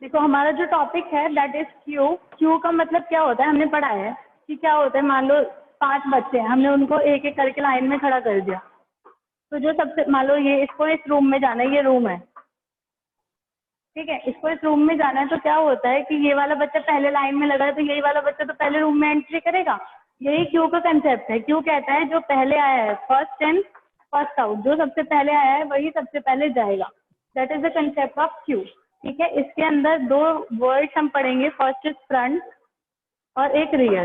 देखो हमारा जो टॉपिक है दैट इज क्यू। क्यू का मतलब क्या होता है, हमने पढ़ा है कि क्या होता है। मान लो 5 बच्चे हैं, हमने उनको एक एक करके लाइन में खड़ा कर दिया। तो जो सबसे, मान लो ये इसको इस रूम में जाना है, ये रूम है, ठीक है, इसको इस रूम में जाना है। तो क्या होता है कि ये वाला बच्चा पहले लाइन में लगा है, तो यही वाला बच्चा तो पहले रूम में एंट्री करेगा। यही क्यू का कंसेप्ट है। क्यू कहता है जो पहले आया है, फर्स्ट इन फर्स्ट आउट, जो सबसे पहले आया है वही सबसे पहले जाएगा। That is the concept of Q. ठीक है, इसके अंदर 2 वर्ड्स हम पढ़ेंगे, फर्स्ट इज फ्रंट और एक रियर।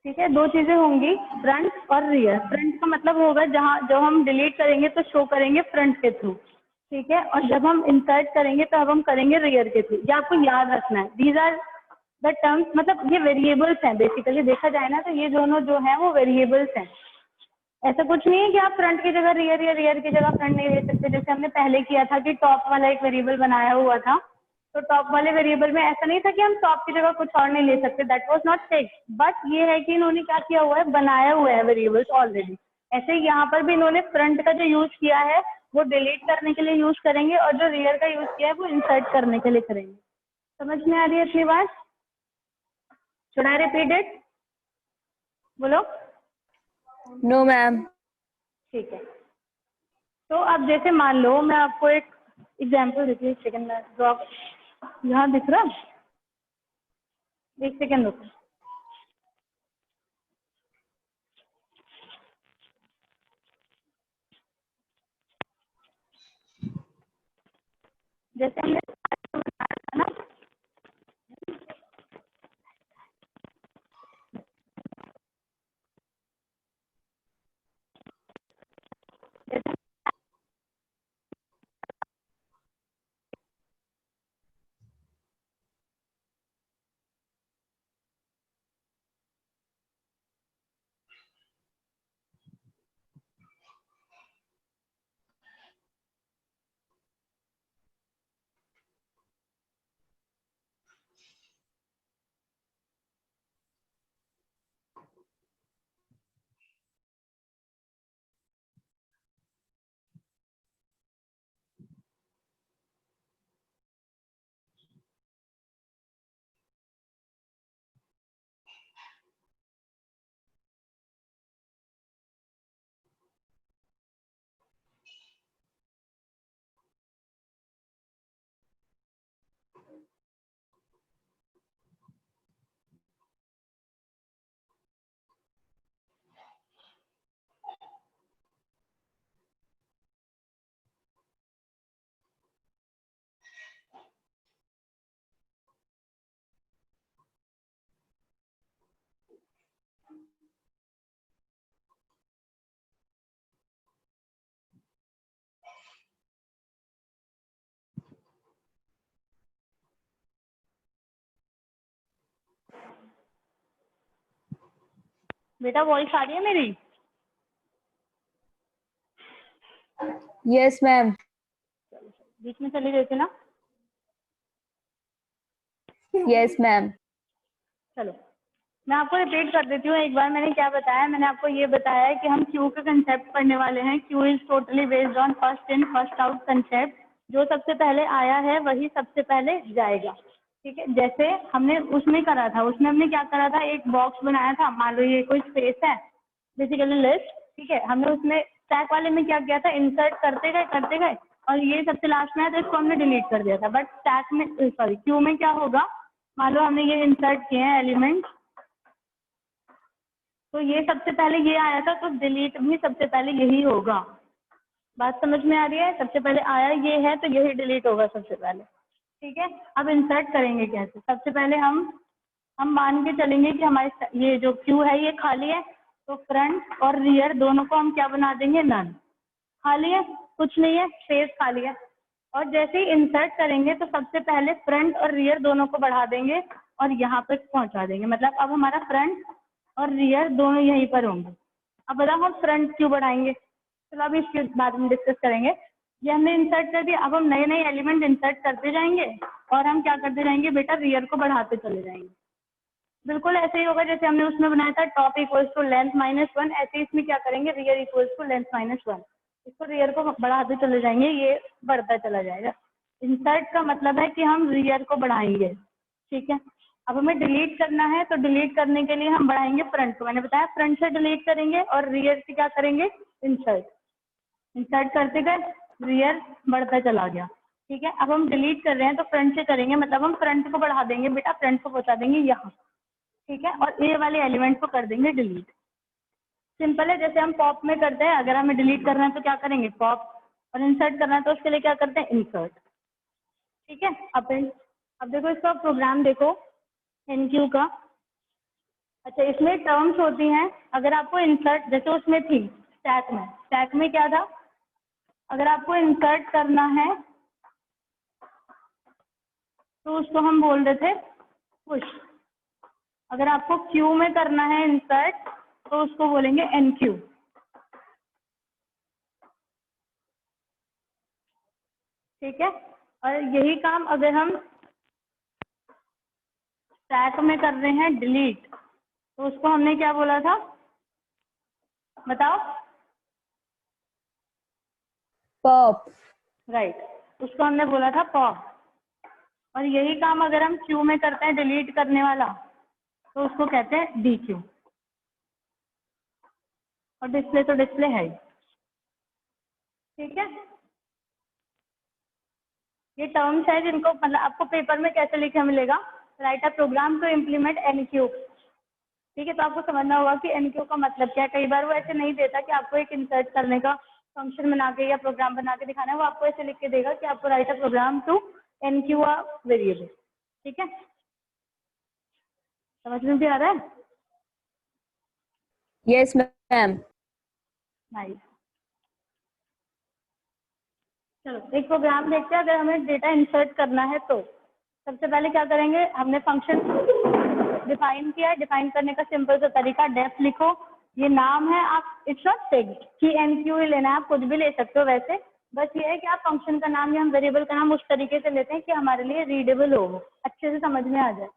ठीक है, 2 चीजें होंगी, फ्रंट और रियर। फ्रंट का मतलब होगा जहाँ जो हम डिलीट करेंगे तो शो करेंगे फ्रंट के थ्रू, ठीक है, और जब हम इंसर्ट करेंगे तो अब हम करेंगे रियर के थ्रू। ये आपको याद रखना है। दीज आर द टर्म्स, मतलब ये वेरिएबल्स हैं बेसिकली। देखा जाए ना तो ये दोनों जो हैं वो वेरिएबल्स हैं। ऐसा कुछ नहीं है कि आप फ्रंट की जगह रियर या रियर की जगह फ्रंट नहीं ले सकते। जैसे हमने पहले किया था कि टॉप वाला एक वेरिएबल बनाया हुआ था, तो टॉप वाले वेरिएबल में ऐसा नहीं था कि हम टॉप की जगह कुछ और नहीं ले सकते। That was not fix. But ये है कि इन्होंने क्या किया हुआ है, बनाया हुआ है वेरिएबल्स ऑलरेडी। ऐसे ही यहाँ पर भी इन्होंने फ्रंट का जो यूज किया है वो डिलीट करने के लिए यूज करेंगे, और जो रियर का यूज किया है वो इंसर्ट करने के लिए करेंगे। समझ में आ रही है इतनी बात? Should I repeat it? बोलो। No ma'am. ठीक है, तो अब जैसे मान लो मैं आपको एक एग्जाम्पल देती हूँ। 1 सेकेंड में ड्रॉ, यहाँ दिख रहा, 1 सेकेंड रुको। जैसे हमने बनाया था ना, जैसे बेटा वॉइस आ रही है मेरी? Yes ma'am. बीच में चली गई थी ना? Yes ma'am. चलो मैं आपको रिपीट कर देती हूँ एक बार। मैंने क्या बताया, मैंने आपको ये बताया है कि हम क्यू का कंसेप्ट पढ़ने वाले हैं। Q is totally based on first in first out concept. जो सबसे पहले आया है वही सबसे पहले जाएगा। ठीक है, जैसे हमने उसमें करा था, उसमें हमने क्या करा था, एक बॉक्स बनाया था। मान लो ये कोई स्पेस है, बेसिकली लिस्ट। ठीक है, हमने उसमें स्टैक वाले में क्या किया था, इंसर्ट करते गए और ये सबसे लास्ट में है तो इसको हमने डिलीट कर दिया था। बट स्टैक में, सॉरी, क्यू में क्या होगा, मान लो हमने ये इंसर्ट किए हैं एलिमेंट, तो ये सबसे पहले ये आया था, तो डिलीट भी सबसे पहले यही होगा। बात समझ में आ रही है? सबसे पहले आया ये है तो यही डिलीट होगा सबसे पहले। ठीक है, अब इंसर्ट करेंगे कैसे? सबसे पहले हम मान के चलेंगे कि हमारे ये जो क्यू है ये खाली है, तो फ्रंट और रियर दोनों को हम क्या बना देंगे, नन। खाली है, कुछ नहीं है, स्पेस खाली है। और जैसे ही इंसर्ट करेंगे तो सबसे पहले फ्रंट और रियर दोनों को बढ़ा देंगे और यहाँ तक पहुंचा देंगे। मतलब अब हमारा फ्रंट और रियर दोनों यहीं पर होंगे। अब बताओ हम फ्रंट क्यों बढ़ाएंगे? चलो अभी इसके बाद में डिस्कस करेंगे। ये हमने इंसर्ट कर दिया, अब हम नए नए एलिमेंट इंसर्ट करते जाएंगे और हम क्या करते जाएंगे बेटा, रियर को बढ़ाते चले जाएंगे। बिल्कुल ऐसे ही होगा जैसे हमने उसमें बनाया था टॉप इक्वल्स टू लेंथ -1। ऐसे ही इसमें क्या करेंगे, रियर इक्वल्स टू लेंथ -1। इसको रियर को बढ़ाते चले जाएंगे, ये बढ़ता चला जाएगा। इंसर्ट का मतलब है कि हम रियर को बढ़ाएंगे, ठीक है। अब हमें डिलीट करना है तो डिलीट करने के लिए हम बढ़ाएंगे फ्रंट को, मैंने बताया फ्रंट से डिलीट करेंगे और रियर से क्या करेंगे, इंसर्ट। इंसर्ट करते गए रियर बढ़ता चला गया, ठीक है। अब हम डिलीट कर रहे हैं तो फ्रंट से करेंगे, मतलब हम फ्रंट को बढ़ा देंगे बेटा, फ्रंट को पहुंचा देंगे यहाँ, ठीक है, और ए वाले एलिमेंट को कर देंगे डिलीट। सिंपल है, जैसे हम पॉप में करते हैं, अगर हमें डिलीट करना है तो क्या करेंगे पॉप, और इंसर्ट करना है तो उसके लिए क्या करते हैं इंसर्ट, ठीक है। अब देखो इसका प्रोग्राम देखो एनक्यू का। अच्छा, इसमें टर्म्स होती हैं, अगर आपको इंसर्ट, जैसे उसमें थी स्टैक में क्या था, अगर आपको इंसर्ट करना है तो उसको हम बोल देते पुश, अगर आपको क्यू में करना है इंसर्ट तो उसको बोलेंगे एनक्यू, ठीक है। और यही काम अगर हम स्टैक में कर रहे हैं डिलीट तो उसको हमने क्या बोला था, बताओ। पॉप। राइट, उसको हमने बोला था पॉप। और यही काम अगर हम क्यू में करते हैं डिलीट करने वाला तो उसको कहते हैं डी क्यू। और डिस्प्ले तो डिस्प्ले है ही, ठीक है। ये टर्म्स है जिनको मतलब आपको पेपर में कैसे लिखा मिलेगा, write a program to implement enqueue, ठीक है। तो आपको समझना होगा कि एनक्यू का मतलब क्या है। कई बार वो ऐसे नहीं देता कि आपको एक इंसर्ट करने का फंक्शन बना के या प्रोग्राम बना के दिखाना है, वो आपको ऐसे लिख के देगा कि आपको write a program to enqueue a variable, ठीक है। समझ में भी आ रहा है? Yes, ma'am. नाइस। चलो एक प्रोग्राम देखते हैं, अगर हमें डेटा इंसर्ट करना है तो सबसे पहले क्या करेंगे, हमने फंक्शन डिफाइन किया है। डिफाइन करने का सिंपल सा तरीका, डेफ लिखो, ये नाम है, आप इट्स नॉट फिक्स्ड कि एनक्यू ही लेना है, आप कुछ भी ले सकते हो वैसे, बस ये है कि आप फंक्शन का नाम या हम वेरिएबल का नाम उस तरीके से लेते हैं कि हमारे लिए रीडेबल हो, वो अच्छे से समझ में आ जाए,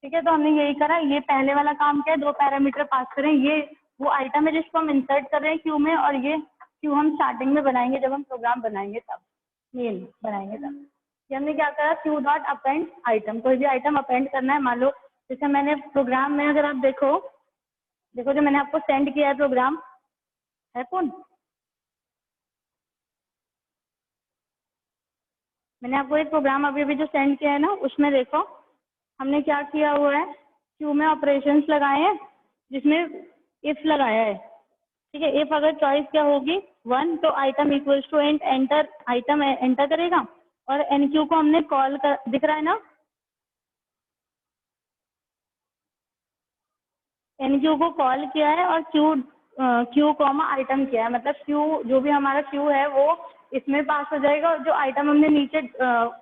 ठीक है। तो हमने यही करा, ये पहले वाला काम क्या है, 2 पैरामीटर पास करें, ये वो आइटम है जिसको हम इंसर्ट कर रहे हैं क्यू में, और ये क्यू हम स्टार्टिंग में बनाएंगे जब हम प्रोग्राम बनाएंगे तब, मेन बनाएंगे तब। ये हमने क्या करा, क्यू डॉट अपेंड आइटम, कोई भी आइटम अपेंड करना है, मान लो जैसे मैंने प्रोग्राम में, अगर आप देखो जो मैंने आपको सेंड किया है प्रोग्राम, है कौन, मैंने आपको एक प्रोग्राम अभी अभी जो सेंड किया है ना, उसमें देखो हमने क्या किया हुआ है, क्यू में ऑपरेशंस लगाए हैं जिसमें इफ लगाया है, ठीक है। इफ अगर चॉइस क्या होगी 1 तो item equals to enter, item enter करेगा, और एनक्यू को हमने कॉल कर, दिख रहा है ना, एनक्यू को कॉल किया है और क्यू कॉमा आइटम किया है, मतलब क्यू जो भी हमारा क्यू है वो इसमें पास हो जाएगा, और जो आइटम हमने नीचे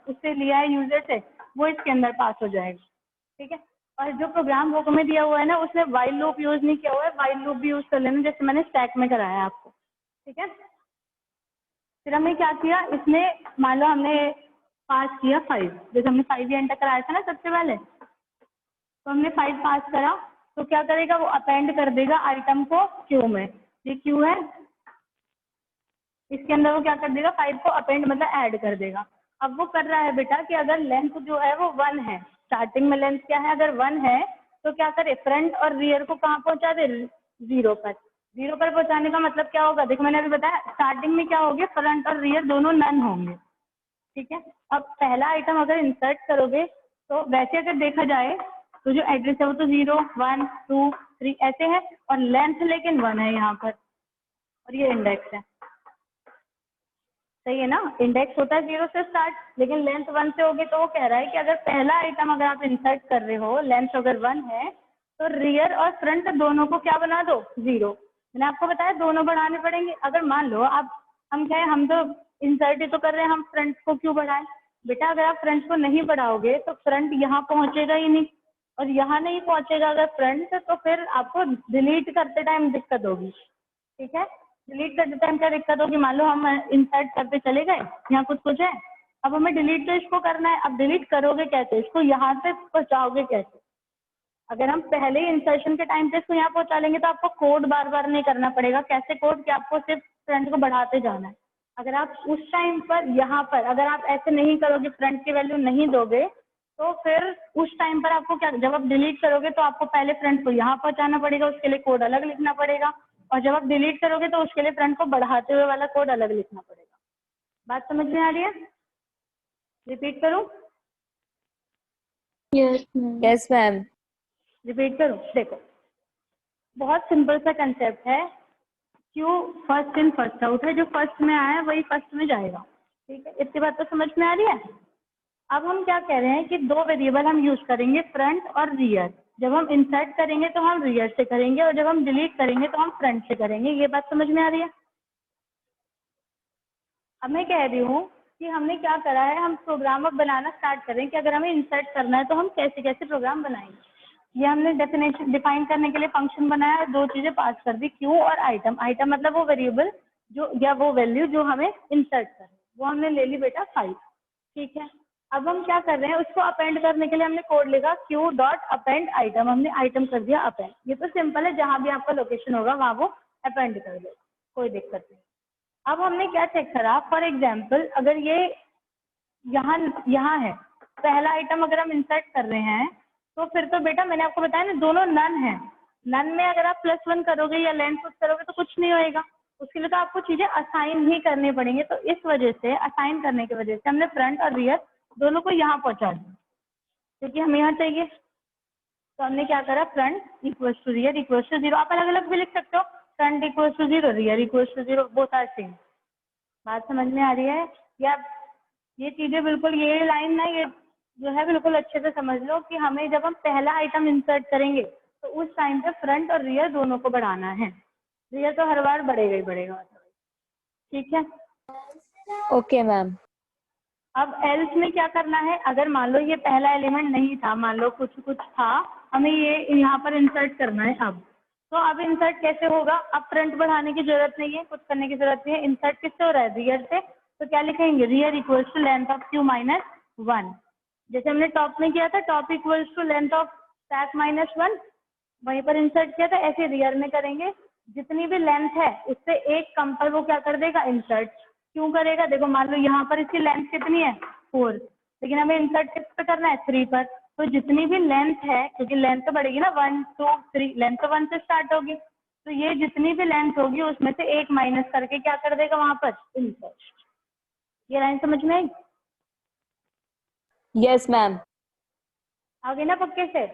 उससे लिया है यूजर से वो इसके अंदर पास हो जाएगा, ठीक है। और जो प्रोग्राम बुक में दिया हुआ है ना, उसमें वाइल लूप यूज नहीं किया हुआ है, वाइल लूप भी यूज कर लेना जैसे मैंने स्टैक में कराया है आपको, ठीक है। फिर हमने क्या किया, इसमें मान लो हमने पास किया 5, जैसे हमने 5 ही एंटर कराया था ना सबसे पहले, तो हमने 5 पास करा, तो क्या करेगा वो अपेंड कर देगा आइटम को क्यू में, ये क्यू है, इसके अंदर वो क्या कर देगा 5 को अपेंड मतलब ऐड कर देगा। अब वो कर रहा है बेटा कि अगर लेंथ जो है वो 1 है, स्टार्टिंग में लेंथ क्या है, अगर 1 है तो क्या करे, फ्रंट और रियर को कहाँ पहुंचा दे, 0 पर। 0 पर पहुंचाने का मतलब क्या होगा, देखो मैंने अभी बताया स्टार्टिंग में क्या होगी, फ्रंट और रियर दोनों नन होंगे, ठीक है। अब पहला आइटम अगर इंसर्ट करोगे तो वैसे अगर देखा जाए तो जो एड्रेस है वो तो 0 1 2 3 ऐसे है, और लेंथ लेकिन 1 है यहाँ पर, और ये इंडेक्स है, सही है ना। इंडेक्स होता है 0 से स्टार्ट, लेकिन लेंथ 1 से होगी, तो वो कह रहा है कि अगर पहला आइटम अगर आप इंसर्ट कर रहे हो, लेंथ अगर 1 है तो रियर और फ्रंट दोनों को क्या बना दो 0। मैंने आपको बताया दोनों बढ़ाने पड़ेंगे। अगर मान लो आप, हम क्या है, हम तो इंसर्ट ही तो कर रहे हैं, हम फ्रंट को क्यों बढ़ाएं बेटा, अगर आप फ्रंट को नहीं बढ़ाओगे तो फ्रंट यहाँ पहुंचेगा ही नहीं, और यहाँ नहीं पहुंचेगा अगर फ्रंट, तो फिर आपको डिलीट करते टाइम दिक्कत होगी, ठीक है। डिलीट करते टाइम क्या दिक्कत होगी, मान लो हम इंसर्ट करते चले गए, यहाँ कुछ है, अब हमें डिलीट तो इसको करना है, अब डिलीट करोगे कैसे, इसको यहाँ से पहुँचाओगे कैसे। अगर हम पहले ही इंसर्शन के टाइम पे इसको यहाँ पहुँचा लेंगे तो आपको कोड बार बार नहीं करना पड़ेगा, कैसे कोड कि आपको सिर्फ फ्रंट को बढ़ाते जाना है, अगर आप उस टाइम पर यहाँ पर अगर आप ऐसे नहीं करोगे, फ्रंट की वैल्यू नहीं दोगे, तो फिर उस टाइम पर आपको क्या, जब आप डिलीट करोगे तो आपको पहले फ्रंट को यहाँ पहुंचाना पड़ेगा, उसके लिए कोड अलग लिखना पड़ेगा, और जब आप डिलीट करोगे तो उसके लिए फ्रंट को बढ़ाते हुए वाला कोड अलग लिखना पड़ेगा। बात समझ में आ रही है? रिपीट करूं? Yes, ma'am. रिपीट करूं? देखो, बहुत सिंपल सा कंसेप्ट है। क्यों फर्स्ट इन फर्स्ट आउट है, जो फर्स्ट में आया है वही फर्स्ट में जाएगा। ठीक है, इतनी बात तो समझ में आ रही है। अब हम क्या कह रहे हैं कि दो वेरिएबल हम यूज करेंगे, फ्रंट और रियर। जब हम इंसर्ट करेंगे तो हम रियर से करेंगे, और जब हम डिलीट करेंगे तो हम फ्रंट से करेंगे। ये बात समझ में आ रही है? अब मैं कह रही हूँ कि हमने क्या करा है, हम प्रोग्राम अब बनाना स्टार्ट करें कि अगर हमें इंसर्ट करना है तो हम कैसे कैसे प्रोग्राम बनाएंगे। ये हमने डेफिनेशन डिफाइन करने के लिए फंक्शन बनाया, दो चीजें पास कर दी, क्यू और आइटम। आइटम मतलब वो वेरिएबल जो या वो वैल्यू जो हमें इंसर्ट करनी, वो हमने ले ली बेटा 5। ठीक है, अब हम क्या कर रहे हैं, उसको अपेंड करने के लिए हमने कोड लिखा क्यू डॉट अपेंड आइटम। हमने आइटम कर दिया अपेंड। ये तो सिंपल है, जहां भी आपका लोकेशन होगा वहां वो अपेंड कर देगा, कोई दिक्कत नहीं। अब हमने क्या चेक करा, फॉर एग्जाम्पल अगर ये यहाँ यहाँ है, पहला आइटम अगर हम इंसर्ट कर रहे हैं, तो फिर तो बेटा मैंने आपको बताया ना, दोनों नन है। नन में अगर आप +1 करोगे या लेंथ पुट करोगे तो कुछ नहीं होएगा, उसके लिए तो आपको चीजें असाइन ही करनी पड़ेंगी। तो इस वजह से असाइन करने की वजह से हमने फ्रंट और रियर दोनों को यहाँ पहुंचा दिया, क्योंकि हमें यहाँ चाहिए। तो हमने क्या करा, front equals to rear equals to 0। आप अलग अलग भी लिख सकते हो, front equals to 0, rear equals to 0, both are same. बात समझ में आ रही है? या ये चीजें बिल्कुल, ये लाइन ना, ये जो है बिल्कुल अच्छे से समझ लो कि हमें जब हम पहला आइटम इंसर्ट करेंगे तो उस टाइम पे फ्रंट और रियर दोनों को बढ़ाना है। रियर तो हर बार बढ़ेगा ही बढ़ेगा। ठीक है, Okay, ma'am. अब एल्स में क्या करना है, अगर मान लो ये पहला एलिमेंट नहीं था, मान लो कुछ कुछ था, हमें ये यहाँ पर इंसर्ट करना है। अब अब इंसर्ट कैसे होगा, अब फ्रंट बढ़ाने की जरूरत नहीं है, कुछ करने की जरूरत नहीं है। इंसर्ट किससे हो रहा है, रियर से। तो क्या लिखेंगे, rear equals to length of queue minus 1। जैसे हमने टॉप में किया था, top equals to length of stack minus 1, वहीं पर इंसर्ट किया था, ऐसे रियर में करेंगे। जितनी भी लेंथ है उससे एक कम पर वो क्या कर देगा, इंसर्ट। क्यों करेगा, देखो मान लो यहाँ पर इसकी लेंथ कितनी है, 4, लेकिन हमें इंसर्ट किस पे करना है, 3 पर। तो जितनी भी लेंथ है, क्योंकि लेंथ तो बढ़ेगी ना, 1 2 3, लेंथ तो 1 से स्टार्ट होगी, तो ये जितनी भी लेंथ होगी उसमें से एक माइनस करके क्या कर देगा वहां पर, इंसर्ट। ये लाइन समझ में आई? Yes, ma'am. आगे ना पक्के से।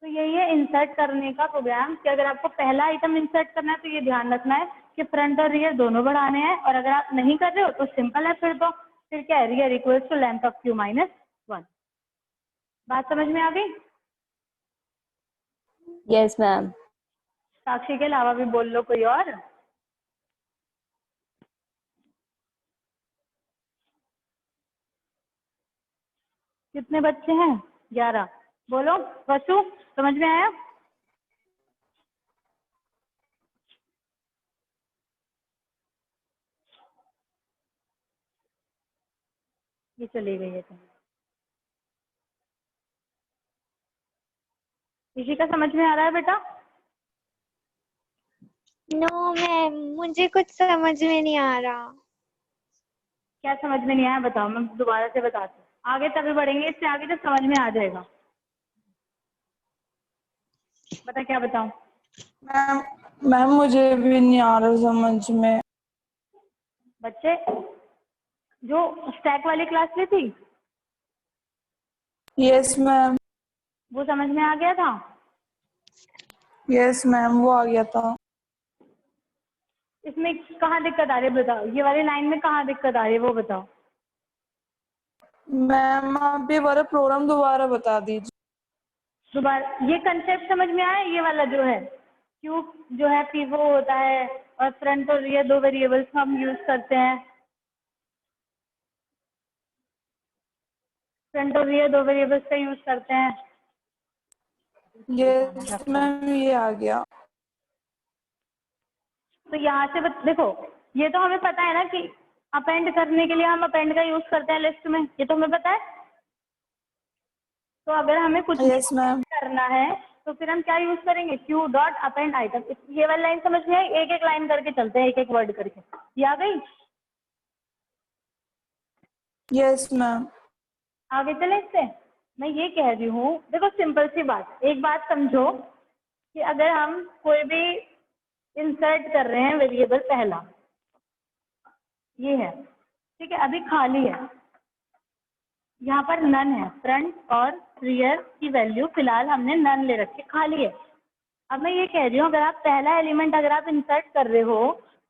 तो यही है इंसर्ट करने का प्रोग्राम, कि अगर आपको पहला आइटम इंसर्ट करना है तो ये ध्यान रखना है कि फ्रंट और रियर दोनों बढ़ाने हैं, और अगर आप नहीं कर रहे हो तो सिंपल है, फिर क्या है, rear equals to length of queue minus 1। बात समझ में आ गई? Yes, ma'am. साक्षी के अलावा भी बोल लो कोई और। कितने बच्चे हैं, 11। बोलो वसु, समझ में आया? ये चली गई है कहीं। किसी का समझ में आ रहा है बेटा? नो मैम, मुझे कुछ समझ में नहीं आ रहा। क्या समझ में नहीं आया बताओ, मैं दोबारा से बताती हूँ। आगे तभी बढ़ेंगे, इससे आगे तो समझ में आ जाएगा। बता क्या बताऊं? मैम मैम मुझे भी नहीं आ रहा समझ में। बच्चे जो स्टैक वाली क्लास ली थी, यस मैम। वो समझ में आ गया था? यस मैम, वो आ गया था। इसमें कहाँ दिक्कत आ रही है बताओ, ये वाली लाइन में कहाँ दिक्कत आ रही है वो बताओ। मैम आप ये वाला प्रोग्राम दोबारा बता दीजिए। दोबारा, ये कंसेप्ट समझ में आया? ये वाला जो है, क्यू जो है पीवो होता है, और फ्रंट और रियर दो वेरिएबल्स हम यूज करते हैं। फ्रंट और रियर दो वेरिएबल्स का यूज करते हैं। यस मैम, ये आ गया। तो यहाँ से देखो, ये तो हमें पता है ना कि अपेंड करने के लिए हम अपेंड का यूज करते हैं लिस्ट में, ये तो हमें पता है। तो अगर हमें कुछ भी यस मैम। करना है तो फिर हम क्या यूज करेंगे, क्यू डॉट अपेंड आइटम। ये वाली लाइन समझ में आई? एक एक लाइन करके चलते हैं, एक एक वर्ड करके। ये आ गई? Yes ma'am. आगे चले इससे। मैं ये कह रही हूँ, देखो सिंपल सी बात, एक बात समझो कि अगर हम कोई भी इंसर्ट कर रहे हैं वेरिएबल, पहला ये है, ठीक है, अभी खाली है, यहाँ पर नन है, फ्रंट और रियर की वैल्यू फिलहाल हमने नन ले रखी, खाली है। अब मैं ये कह रही हूँ, अगर आप पहला एलिमेंट अगर आप इंसर्ट कर रहे हो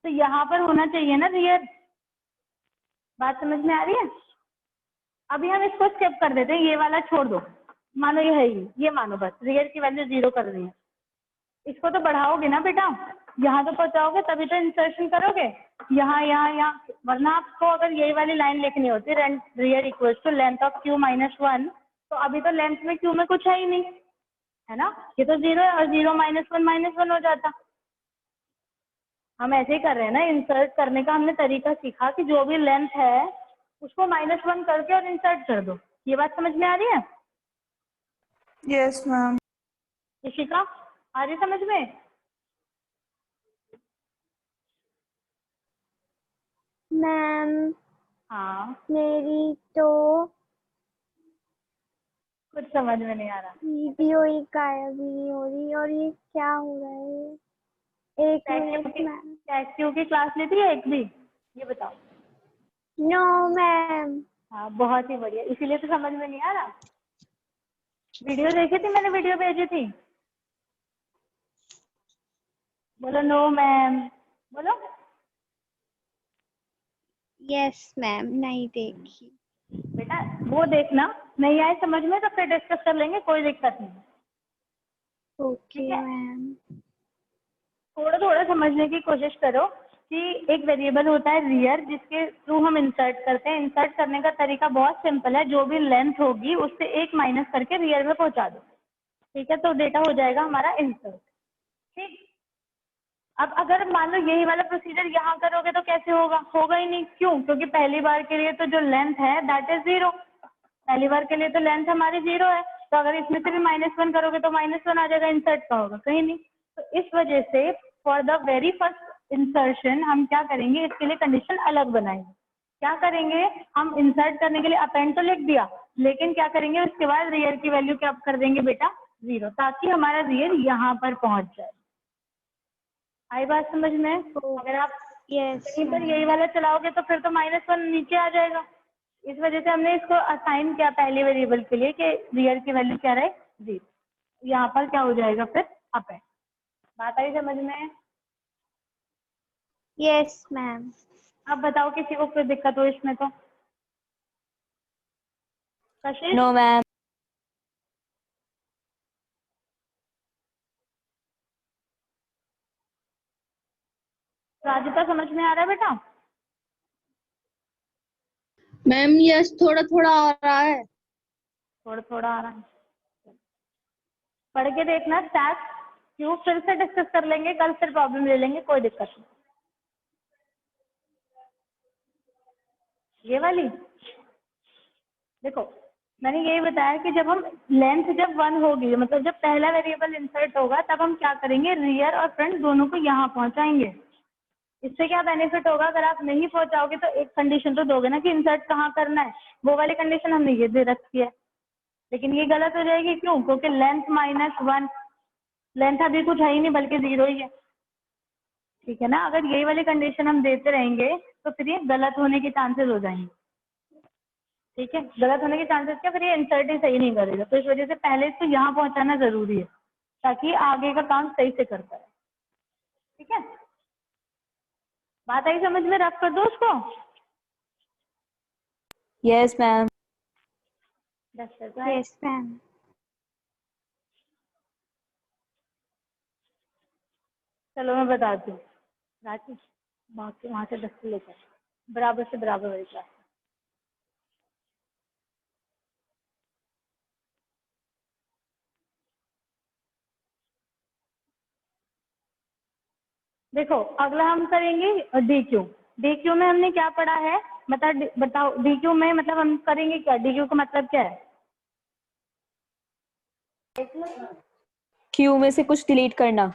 तो यहाँ पर होना चाहिए ना रियर। बात समझ में आ रही है? अभी हम इसको स्किप कर देते हैं, ये वाला छोड़ दो, मानो ये है ही, ये मानो बस रियर की वैल्यू 0 कर रही है। इसको तो बढ़ाओगे ना बेटा, यहाँ तो पहुँचाओगे तभी तो इंसर्शन करोगे, यहाँ यहाँ यहाँ, वरना आपको अगर यही वाली लाइन लिखनी होती rear equals to length of queue minus 1, तो अभी तो लेंथ में क्यू में कुछ है ही नहीं, है ना, ये तो 0 है और 0 -1 -1 हो जाता। हम ऐसे ही कर रहे हैं ना, इंसर्ट करने का हमने तरीका सीखा कि जो भी लेंथ है उसको -1 करके और इंसर्ट कर दो। ये बात समझ में आ रही है? Yes ma'am. इशिका, आ रही समझ में? मैम हाँ, मेरी तो कुछ समझ में नहीं आ रहा। वीडियो ही गायब ही नहीं हो रही, और ये क्या हो रहा है? एक मिनट मैम। टैक्सियों की क्लास ली थी या एक भी? ये बताओ। No ma'am. हाँ, बहुत ही बढ़िया, इसीलिए तो समझ में नहीं आ रहा। वीडियो देखी थी मैंने, वीडियो भेजी थी। बोलो नो मैम, बोलो। यस मैम, नहीं देखी। बेटा वो देखना, नहीं आए समझ में तो फिर डिस्कस कर लेंगे, कोई दिक्कत नहीं। ओके ठीक है, मैम। थोड़ा थोड़ा समझने की कोशिश करो कि एक वेरिएबल होता है रियर, जिसके थ्रू हम इंसर्ट करते हैं। इंसर्ट करने का तरीका बहुत सिंपल है, जो भी लेंथ होगी उससे एक माइनस करके रियर में पहुंचा दो, ठीक है, तो डेटा हो जाएगा हमारा इंसर्ट। ठीक, अब अगर मान लो यही वाला प्रोसीजर यहाँ करोगे तो कैसे होगा? होगा ही नहीं। क्यों? क्योंकि पहली बार के लिए तो जो लेंथ है दैट इज 0, पहली बार के लिए तो लेंथ हमारी 0 है, तो अगर इसमें से भी -1 करोगे तो -1 आ जाएगा, इंसर्ट का होगा कहीं नहीं। तो इस वजह से for the very first insertion हम क्या करेंगे, इसके लिए कंडीशन अलग बनाएंगे। क्या करेंगे, हम इंसर्ट करने के लिए अपेंड तो लिख दिया, लेकिन क्या करेंगे उसके बाद रियर की वैल्यू क्या कर देंगे बेटा, 0, ताकि हमारा रियर यहाँ पर पहुंच जाए। आई बात समझ में? अगर आप यस कहीं पर यही वाला चलाओगे तो फिर तो -1 नीचे आ जाएगा। इस वजह से हमने इसको असाइन किया पहले वेरिएबल के लिए कि रियर की वैल्यू क्या रहे, 0। यहाँ पर क्या हो जाएगा फिर, अप है। बात आई समझ में? Yes ma'am. अब बताओ किसी को कोई दिक्कत हो इसमें तो? कशिश, नो मैम। राधिका समझ में आ रहा है बेटा? मैम यस, थोड़ा थोड़ा आ रहा है। थोड़ा थोड़ा आ रहा है, पढ़ के देखना। स्टैक क्यों फिर से डिस्कस कर लेंगे कल, फिर प्रॉब्लम ले लेंगे, कोई दिक्कत नहीं। ये वाली देखो, मैंने यही बताया कि जब हम लेंथ जब 1 होगी, मतलब जब पहला वेरिएबल इंसर्ट होगा, तब हम क्या करेंगे, रियर और फ्रंट दोनों को यहाँ पहुंचाएंगे। इससे क्या बेनिफिट होगा, अगर आप नहीं पहुंचाओगे तो एक कंडीशन तो दोगे ना कि इंसर्ट कहाँ करना है, वो वाली कंडीशन हमने ये दे रखी है, लेकिन ये गलत हो जाएगी। क्यों? क्योंकि लेंथ -1, लेंथ अभी कुछ है ही नहीं बल्कि 0 ही है, ठीक है ना। अगर यही वाली कंडीशन हम देते रहेंगे तो फिर ये गलत होने के चांसेस हो जाएंगे, ठीक है। गलत होने के चांसेस क्या, फिर ये इंसर्ट ही सही नहीं करेगा, तो इस वजह से पहले इसको यहाँ पहुंचाना जरूरी है ताकि आगे का काम सही से कर पाए, ठीक है। बात आई समझ में? रख कर दो उसको। Yes ma'am. Yes ma'am. चलो मैं बताती हूँ। राखी वहाँ से 10 लेकर बराबर से बराबर वाली क्लास। देखो अगला हम करेंगे DQ। DQ में हमने क्या पढ़ा है, बताओ DQ में मतलब हम करेंगे क्या, DQ का मतलब क्या है? क्यू में से कुछ डिलीट करना।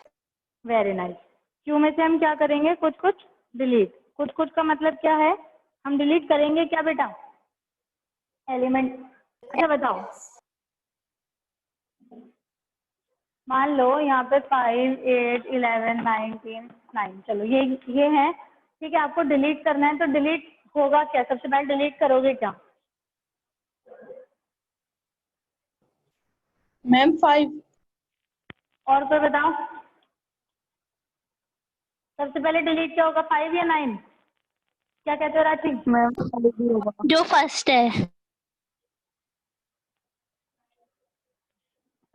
Very nice. क्यू में से हम क्या करेंगे, कुछ कुछ डिलीट। कुछ कुछ का मतलब क्या है, हम डिलीट करेंगे क्या बेटा? एलिमेंट। अच्छा बताओ, मान लो यहाँ पे 5, 8, 11, 19, 9, चलो ये है, ठीक है। आपको डिलीट करना है तो डिलीट होगा क्या? सबसे पहले डिलीट करोगे क्या? मैम 5। और कोई बताओ, सबसे पहले डिलीट क्या होगा, 5 या 9? क्या कहते हो रांची? मैम 5 ही होगा। जो फर्स्ट है।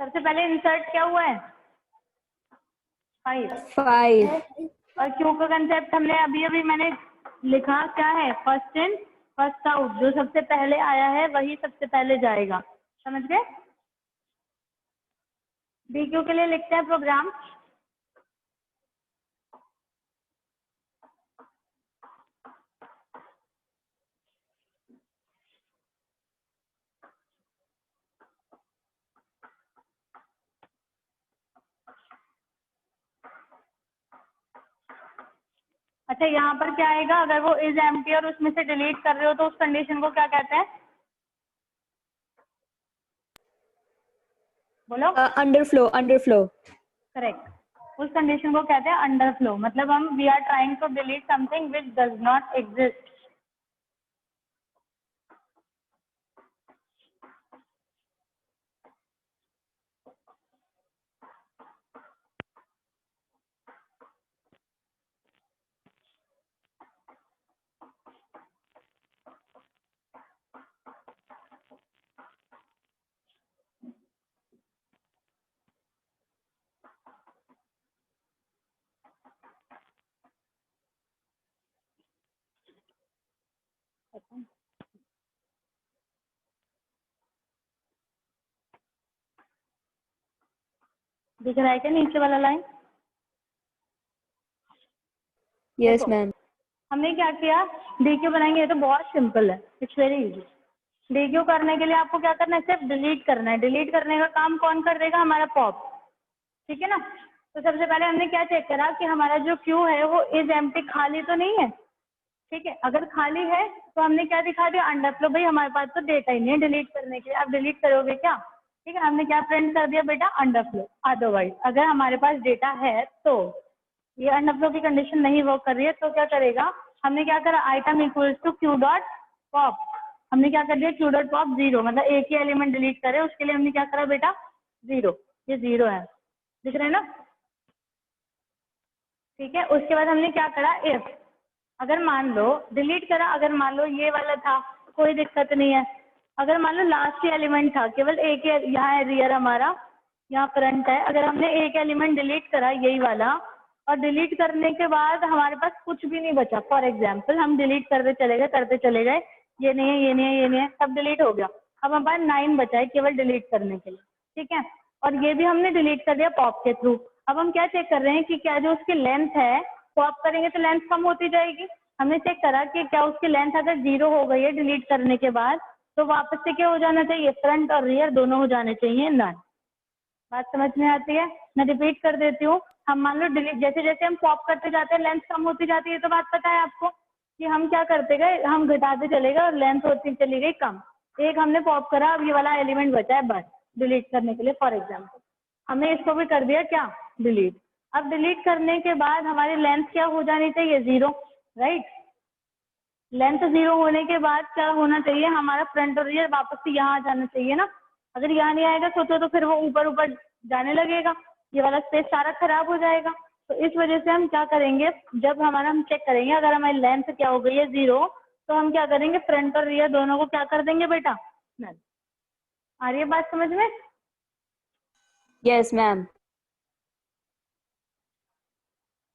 सबसे पहले इंसर्ट क्या हुआ है? 5। 5। और क्यू का कंसेप्ट हमने अभी मैंने लिखा, क्या है? First in first out. जो सबसे पहले आया है वही सबसे पहले जाएगा, समझ गए? DQ के लिए लिखते हैं प्रोग्राम। अच्छा, यहाँ पर क्या आएगा? अगर वो इज एम्प्टी और उसमें से डिलीट कर रहे हो तो उस कंडीशन को क्या कहते हैं? बोलो। अंडरफ्लो। करेक्ट। उस कंडीशन को कहते हैं अंडरफ्लो। मतलब हम we are trying to delete something which does not exist. दिख रहा है क्या नीचे वाला लाइन? यस देखो, मैम। हमने क्या किया, DQ बनाएंगे। ये तो बहुत सिंपल है, इट्स वेरी इजी। DQ करने के लिए आपको क्या करना है? सिर्फ डिलीट करना है। डिलीट करने का काम कौन कर देगा? हमारा पॉप, ठीक है ना? तो सबसे पहले हमने क्या चेक करा कि हमारा जो क्यू है वो इज एम्प्टी, खाली तो नहीं है, ठीक है। अगर खाली है तो हमने क्या दिखा दिया? अंडरफ्लो। भाई हमारे पास तो डेटा ही नहीं है डिलीट करने के लिए, आप डिलीट करोगे क्या? ठीक है, हमने क्या प्रिंट कर दिया बेटा? अंडरफ्लो। अदरवाइज अगर हमारे पास डेटा है तो ये अंडरफ्लो की कंडीशन नहीं वर्क कर रही है तो क्या करेगा? हमने क्या करा? Item equals to queue dot pop. हमने क्या कर दिया? क्यू डॉट पॉप 0, मतलब एक ही एलिमेंट डिलीट करे, उसके लिए हमने क्या करा बेटा? 0। ये 0 है, दिख रहा है ना? ठीक है, उसके बाद हमने क्या करा? इफ अगर मान लो डिलीट करा, अगर मान लो ये वाला था, कोई दिक्कत नहीं है। अगर मान लो लास्ट एलिमेंट था, केवल एक, यहाँ है रियर हमारा, यहाँ फ्रंट है। अगर हमने एक एलिमेंट डिलीट करा, यही वाला, और डिलीट करने के बाद हमारे पास कुछ भी नहीं बचा, फॉर एग्जाम्पल हम डिलीट करते चले गए, ये नहीं है, ये नहीं है, ये नहीं है, सब डिलीट हो गया। अब हमारे पास 9 बचा है केवल डिलीट करने के लिए, ठीक है। और ये भी हमने डिलीट कर दिया पॉप के थ्रू। अब हम क्या चेक कर रहे हैं कि क्या जो उसकी लेंथ है, पॉप करेंगे तो लेंथ कम होती जाएगी। हमने चेक करा कि क्या उसकी लेंथ अगर 0 हो गई है डिलीट करने के बाद, तो वापस से क्या हो जाना चाहिए? फ्रंट और रियर दोनों हो जाने चाहिए नन। बात समझ में आती है? मैं रिपीट कर देती हूँ। हम मान लो डिलीट, जैसे जैसे हम पॉप करते जाते हैं लेंथ कम होती जाती है, तो बात पता है आपको कि हम क्या करते गए? हम घटाते चले गए और लेंथ होती चली गई कम। एक हमने पॉप करा, अब ये वाला एलिमेंट बचा है बस डिलीट करने के लिए, फॉर एग्जाम्पल हमने इसको भी कर दिया क्या? डिलीट। अब डिलीट करने के बाद हमारी लेंथ क्या हो जानी चाहिए? 0, राइट। लेंथ 0 होने के बाद क्या होना चाहिए? हमारा फ्रंट और रियर वापस से यहाँ आ जाना चाहिए ना। अगर यहाँ नहीं आएगा सोचो तो फिर वो ऊपर ऊपर जाने लगेगा, ये वाला स्पेस सारा खराब हो जाएगा। तो इस वजह से हम क्या करेंगे? जब हमारा हम चेक करेंगे अगर हमारी लेंथ क्या हो गई है 0, तो हम क्या करेंगे? फ्रंट और रियर दोनों को क्या कर देंगे बेटा? नल। आ रही है बात समझ में? Yes ma'am.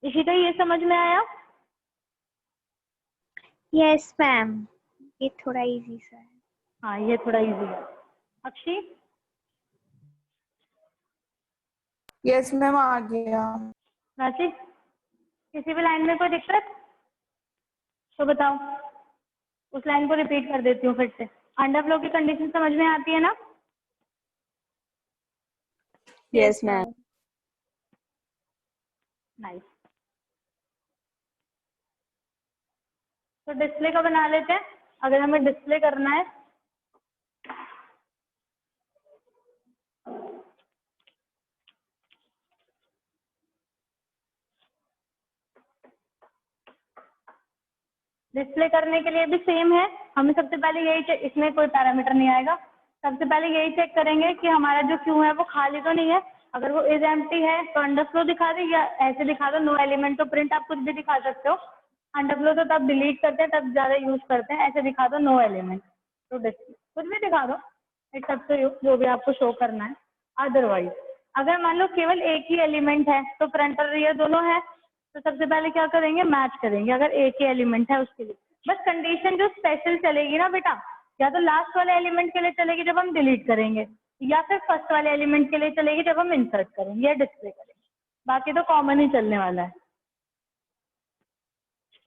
इसी का ये समझ में आया? यस मैम, ये थोड़ा इजी सा है। हाँ, ये थोड़ा इजी है। अक्षी? यस मैम, आ गया। राशि? किसी भी लाइन में कोई दिक्कत तो बताओ, उस लाइन को रिपीट कर देती हूँ फिर से। अंडरफ्लो की कंडीशन समझ में आती है ना? Yes ma'am. नाइस। तो डिस्प्ले का बना लेते हैं। अगर हमें डिस्प्ले करना है डिस्प्ले करने के लिए भी सेम है, हमें सबसे पहले यही इसमें कोई पैरामीटर नहीं आएगा, सबसे पहले यही चेक करेंगे कि हमारा जो क्यू है वो खाली तो नहीं है। अगर वो इज एम्प्टी है तो अंडरफ्लो दिखा दे या ऐसे दिखा दो नो एलिमेंट, तो प्रिंट आप कुछ भी दिखा सकते हो। अंडरफ्लो तो तब डिलीट करते हैं, तब ज़्यादा यूज करते हैं, ऐसे दिखा दो नो एलिमेंट, तो डिस्प्ले कुछ भी दिखा दो, इट्स अप टू यू जो भी आपको शो करना है। अदरवाइज अगर मान लो केवल एक ही एलिमेंट है तो फ्रंट और रियर दोनों है, तो सबसे पहले क्या करेंगे, मैच करेंगे अगर एक ही एलिमेंट है उसके लिए। बस कंडीशन जो स्पेशल चलेगी ना बेटा, या तो लास्ट वाले एलिमेंट के लिए चलेगी जब हम डिलीट करेंगे, या फिर फर्स्ट वाले एलिमेंट के लिए चलेगी जब हम इंसर्ट करेंगे या डिस्प्ले करेंगे, बाकी तो कॉमन ही चलने वाला है।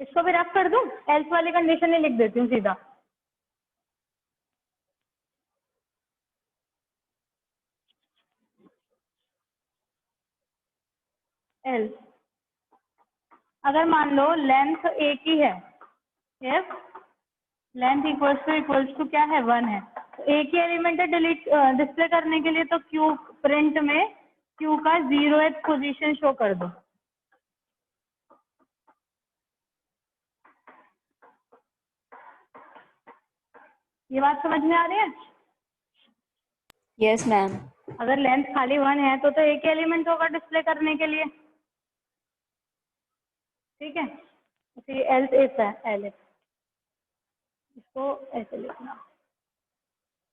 इसको भी रफ कर दूं, एल्स वाली कंडीशन ही लिख देती हूँ सीधा। एल्स अगर मान लो लेंथ एक ही है, इफ लेंथ इक्वल्स टू क्या है 1 है, तो एक ही एलिमेंट है डिलीट डिस्प्ले करने के लिए, तो क्यू प्रिंट में क्यू का 0th पोजीशन शो कर दो। ये बात समझ में आ रही है? Yes, ma'am. अगर लेंथ खाली 1 है तो एक ही एलिमेंट होगा डिस्प्ले करने के लिए, ठीक है। इसी एल्स इफ है, एल्स इसको ऐसे लिखना,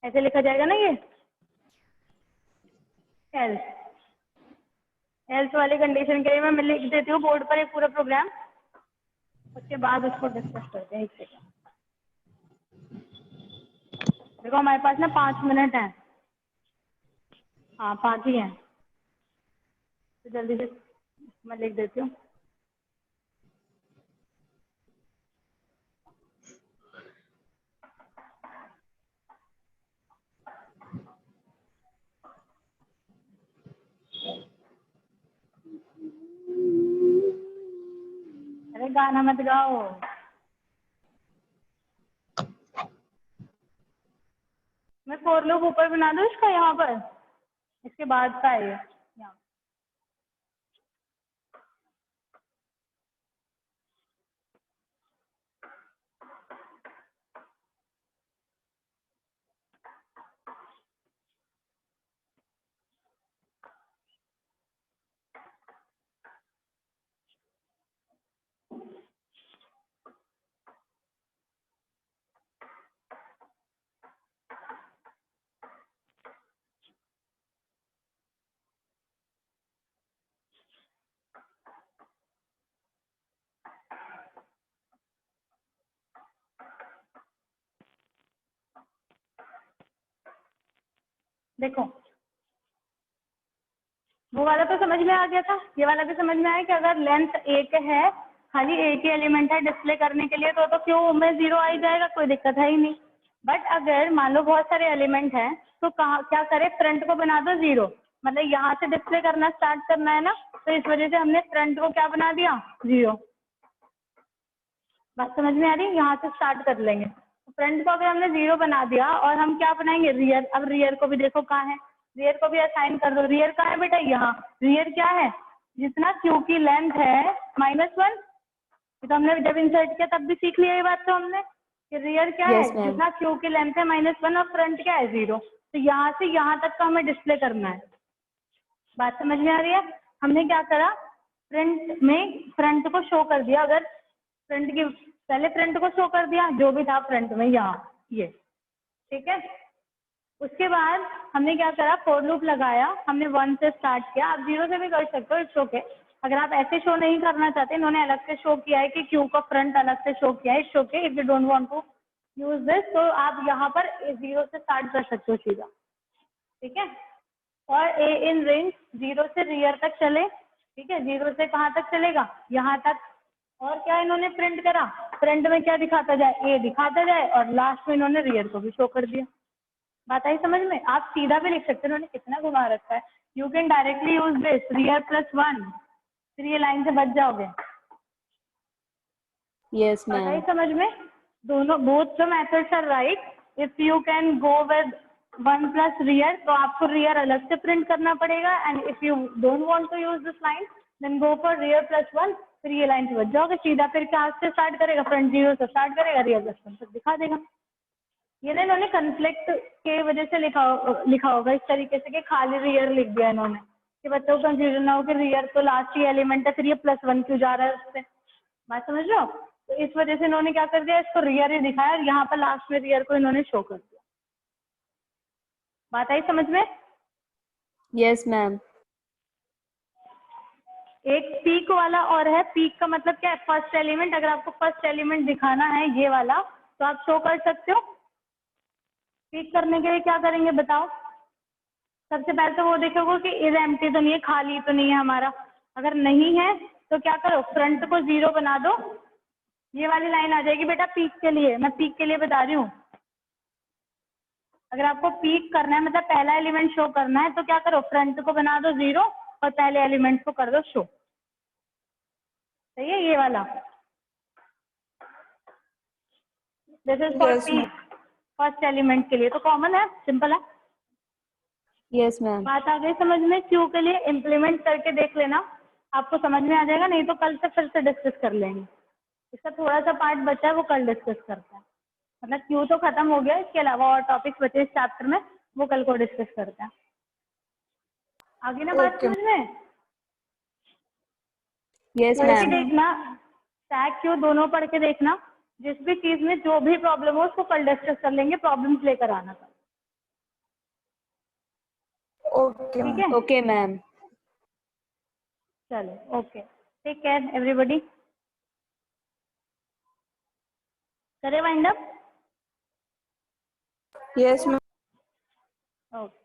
ऐसे लिखा जाएगा ना, ये एल्स। एल्स वाली कंडीशन के लिए मैं लिख देती हूँ बोर्ड पर एक पूरा प्रोग्राम, उसके बाद उसको डिस्कस करते हैं। एक सेकंड देखो, हमारे पास ना 5 मिनट है, हाँ 5 ही हैं, तो जल्दी से मैं लिख देती हूँ। अरे गाना मत गाओ, मैं फोर लूप ऊपर बना दूँ इसका, यहाँ पर इसके बाद का है ये यहाँ। देखो वो वाला तो समझ में आ गया था, ये वाला भी समझ में आया कि अगर लेंथ एक है, खाली एक ही एलिमेंट है डिस्प्ले करने के लिए, तो क्यों में 0 आ ही जाएगा, कोई दिक्कत है ही नहीं। बट अगर मान लो बहुत सारे एलिमेंट हैं तो कहाँ क्या करें, फ्रंट को बना दो 0, मतलब यहाँ से डिस्प्ले करना स्टार्ट करना है ना, तो इस वजह से हमने फ्रंट को क्या बना दिया 0। बात समझ में आ रही है? यहाँ से स्टार्ट कर लेंगे, फ्रंट को अगर हमने 0 बना दिया और हम क्या बनाएंगे रियर। अब रियर को भी देखो कहाँ है, रियर को भी असाइन कर दो। रियर कहाँ है बेटा, यहाँ। रियर क्या है, जितना क्यू की लेंथ है -1, तो हमने जब इंसर्ट किया तब भी सीख लिया ये बात, तो हमने कि रियर क्या Yes, है, ma'am. जितना क्यू की लेंथ है -1 और फ्रंट क्या है 0, तो यहाँ से यहाँ तक का हमें डिस्प्ले करना है। बात समझ में आ रही है? हमने क्या करा, फ्रंट में फ्रंट को शो कर दिया, अगर फ्रंट की पहले फ्रंट को शो कर दिया जो भी था फ्रंट में यहाँ, ये ठीक है। उसके बाद हमने क्या करा, फोर लूप लगाया, हमने 1 से स्टार्ट किया, आप 0 से भी कर सकते हो, इट्स ओके। अगर आप ऐसे शो नहीं करना चाहते, इन्होंने अलग से शो किया है कि क्यू का फ्रंट अलग से शो किया है, it's okay. If you don't want to use this, तो आप यहाँ पर 0 से स्टार्ट कर सकते हो सीधा, ठीक है। और ए इन रेंज 0 से रियर तक चले, ठीक है। 0 से कहाँ तक चलेगा, यहाँ तक। और क्या इन्होंने प्रिंट करा, फ्रंट में क्या दिखाता जाए, ए दिखाता जाए, और लास्ट में इन्होंने रियर को भी शो कर दिया। बात आई समझ में? आप सीधा भी लिख सकते हो, इन्होंने कितना घुमा रखा है। You can directly use this rear +1, फिर ये लाइन से बच जाओगे। Yes, बात आई ma'am. समझ में? दोनों both the methods are right. If you can go with 1 + rear, तो आपको रियर अलग से प्रिंट करना पड़ेगा, and if you don't want to use this line then go for rear +1 फिर ये लाइन से बच जाओगे सीधा, फिर क्या से स्टार्ट करेगा, फ्रंट जीरो से स्टार्ट करेगा, रियर प्लस वन तक दिखा देगा। ये ना इन्होंने कन्फ्लिक्ट के वजह से लिखा होगा इस तरीके से कि खाली रियर लिख दिया इन्होंने, कि बच्चों को कंफ्यूजन ना हो कि रियर तो लास्ट ही एलिमेंट है, फिर ये प्लस वन क्यों जा रहा है उससे, बात समझ लो। तो इस वजह से इन्होंने क्या कर दिया, इसको रियर ही दिखाया और यहाँ पर लास्ट में रियर को इन्होंने शो कर दिया। बात आई समझ में? Yes, ma'am. एक पीक वाला और है, पीक का मतलब क्या है, फर्स्ट एलिमेंट। अगर आपको फर्स्ट एलिमेंट दिखाना है ये वाला तो आप शो कर सकते हो। पीक करने के लिए क्या करेंगे बताओ? सबसे पहले तो वो देखोगे कि इज एम्प्टी तो नहीं है, खाली तो नहीं है हमारा। अगर नहीं है तो क्या करो, फ्रंट को जीरो बना दो, ये वाली लाइन आ जाएगी बेटा पीक के लिए। मैं पीक के लिए बता रही हूँ। अगर आपको पीक करना है मतलब पहला एलिमेंट शो करना है तो क्या करो, फ्रंट को बना दो जीरो और पहले एलिमेंट को कर दो शो। सही है ये वाला। This is for Yes, peak, first element के लिए तो कॉमन है, सिंपल है। Yes, ma'am. बात आ गई समझ में? क्यू के लिए इम्प्लीमेंट करके देख लेना, आपको समझ में आ जाएगा, नहीं तो कल से फिर से डिस्कस कर लेंगे। इसका थोड़ा सा पार्ट बचा है वो कल डिस्कस करते हैं। मतलब क्यू तो खत्म हो गया, इसके अलावा और टॉपिक्स बचे इस चैप्टर में, वो कल को डिस्कस करते हैं। आगे ना बात Okay. समझ में? Yes, पढ़ के ma'am. देखना, टैग क्यू दोनों पढ़ के देखना। जिस भी चीज में जो भी प्रॉब्लम हो उसको कल डिस्कस कर लेंगे, प्रॉब्लम्स लेकर आना था। Okay. ठीक है, Okay, ma'am. चलो ओके, टेक केयर एवरीबॉडी। करे wind up? Yes, ma'am. Okay.